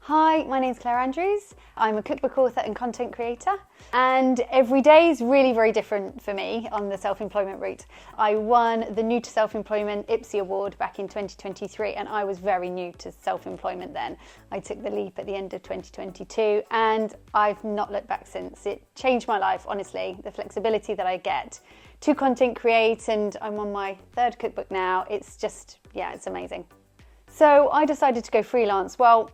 Hi, my name's Clare Andrews. I'm a cookbook author and content creator, and every day is really very different for me on the self-employment route. I won the New to Self-Employment IPSE award back in 2023, and I was very new to self-employment then. I took the leap at the end of 2022 and I've not looked back since. It changed my life, honestly, the flexibility that I get to content create, and I'm on my third cookbook now. It's just, it's amazing. So I decided to go freelance. Well,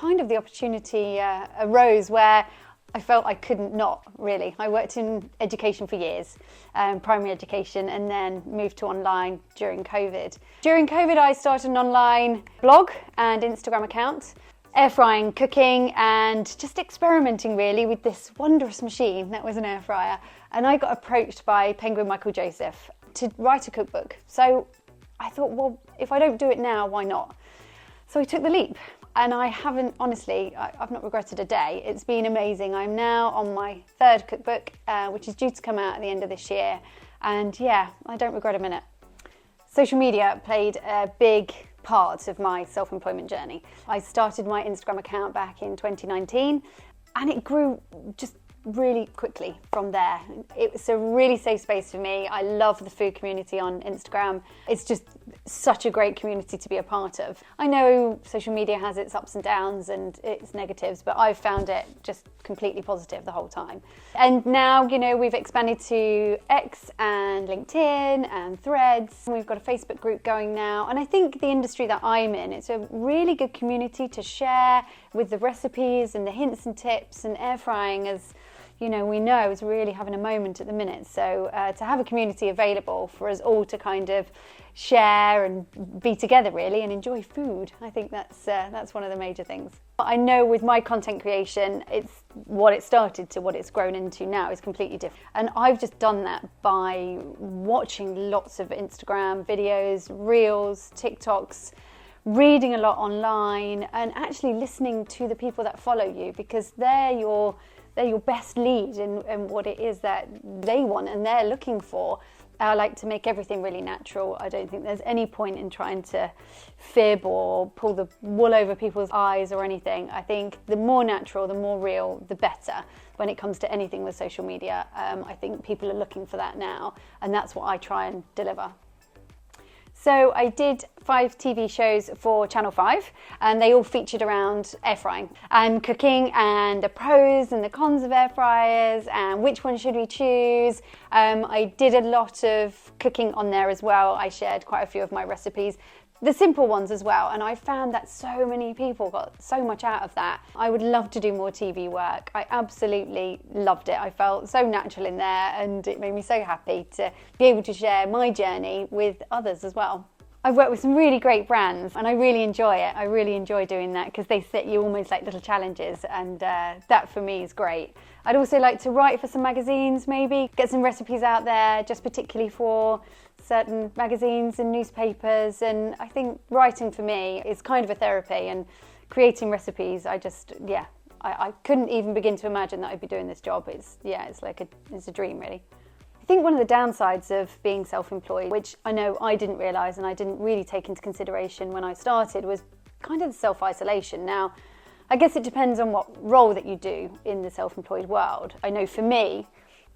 the opportunity arose where I felt I couldn't not, really. I worked in education for years, primary education, and then moved to online during COVID. During COVID, I started an online blog and Instagram account, air frying, cooking, and just experimenting really with this wondrous machine that was an air fryer. And I got approached by Penguin Michael Joseph to write a cookbook. So I thought, well, if I don't do it now, why not? So I took the leap, and I haven't, honestly, I've not regretted a day. It's been amazing. I'm now on my third cookbook, which is due to come out at the end of this year. And I don't regret a minute. Social media played a big part of my self-employment journey. I started my Instagram account back in 2019, and it grew just really quickly from there. It's a really safe space for me. I love the food community on Instagram. It's just such a great community to be a part of. I know social media has its ups and downs and its negatives, but I've found it just completely positive the whole time. And now, we've expanded to X and LinkedIn and Threads. We've got a Facebook group going now. And I think the industry that I'm in, it's a really good community to share with the recipes and the hints and tips, and air frying, as we know, is really having a moment at the minute. So to have a community available for us all to kind of share and be together really and enjoy food, I think that's one of the major things. I know with my content creation, it's what it started to what it's grown into now is completely different. And I've just done that by watching lots of Instagram videos, Reels, TikToks, reading a lot online, and actually listening to the people that follow you, because they're your best lead in what it is that they want and they're looking for. I like to make everything really natural. I don't think there's any point in trying to fib or pull the wool over people's eyes or anything. I think the more natural, the more real, the better when it comes to anything with social media. I think people are looking for that now, and that's what I try and deliver. So I did 5 TV shows for Channel 5, and they all featured around air frying and cooking and the pros and the cons of air fryers and which one should we choose. I did a lot of cooking on there as well. I shared quite a few of my recipes, the simple ones as well, and I found that so many people got so much out of that. I would love to do more TV work. I absolutely loved it. I felt so natural in there, and it made me so happy to be able to share my journey with others as well. I've worked with some really great brands, and I really enjoy it. I really enjoy doing that because they set you almost like little challenges, and that for me is great. I'd also like to write for some magazines, maybe get some recipes out there just particularly for certain magazines and newspapers. And I think writing for me is kind of a therapy, and creating recipes, I couldn't even begin to imagine that I'd be doing this job. It's a dream really. I think one of the downsides of being self-employed, which I know I didn't realise and I didn't really take into consideration when I started, was kind of the self-isolation. Now, I guess it depends on what role that you do in the self-employed world. I know for me,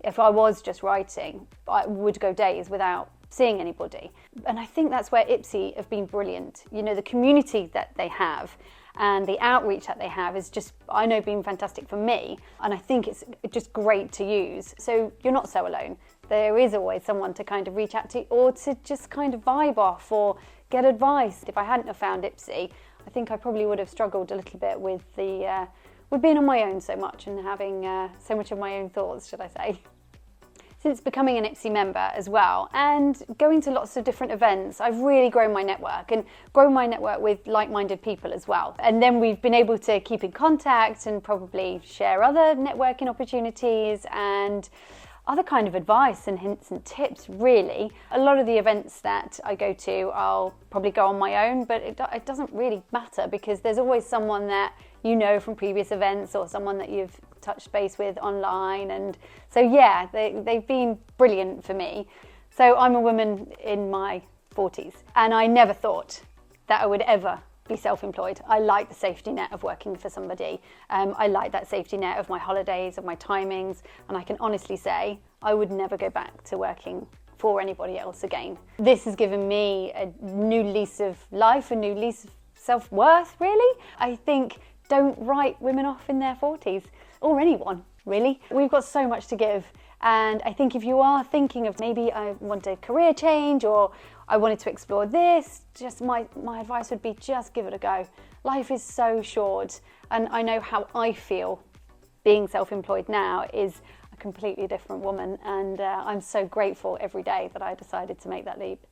if I was just writing, I would go days without seeing anybody. And I think that's where IPSE have been brilliant. The community that they have and the outreach that they have is just, I know, been fantastic for me. And I think it's just great to use. So you're not so alone. There is always someone to kind of reach out to, or to just kind of vibe off or get advice. If I hadn't have found IPSE, I think I probably would have struggled a little bit with being on my own so much and having so much of my own thoughts, should I say. Since becoming an IPSE member as well and going to lots of different events, I've really grown my network with like-minded people as well. And then we've been able to keep in contact and probably share other networking opportunities and other kind of advice and hints and tips, really. A lot of the events that I go to, I'll probably go on my own, but it doesn't really matter because there's always someone that you know from previous events or someone that you've touched base with online. And so, they've been brilliant for me. So I'm a woman in my 40s, and I never thought that I would ever be self-employed. I like the safety net of working for somebody. I like that safety net of my holidays, of my timings, and I can honestly say I would never go back to working for anybody else again. This has given me a new lease of life, a new lease of self-worth, really. I think don't write women off in their 40s, or anyone, really. We've got so much to give. And I think if you are thinking of maybe I want a career change or I wanted to explore this, just my advice would be just give it a go. Life is so short, and I know how I feel being self-employed now is a completely different woman, and I'm so grateful every day that I decided to make that leap.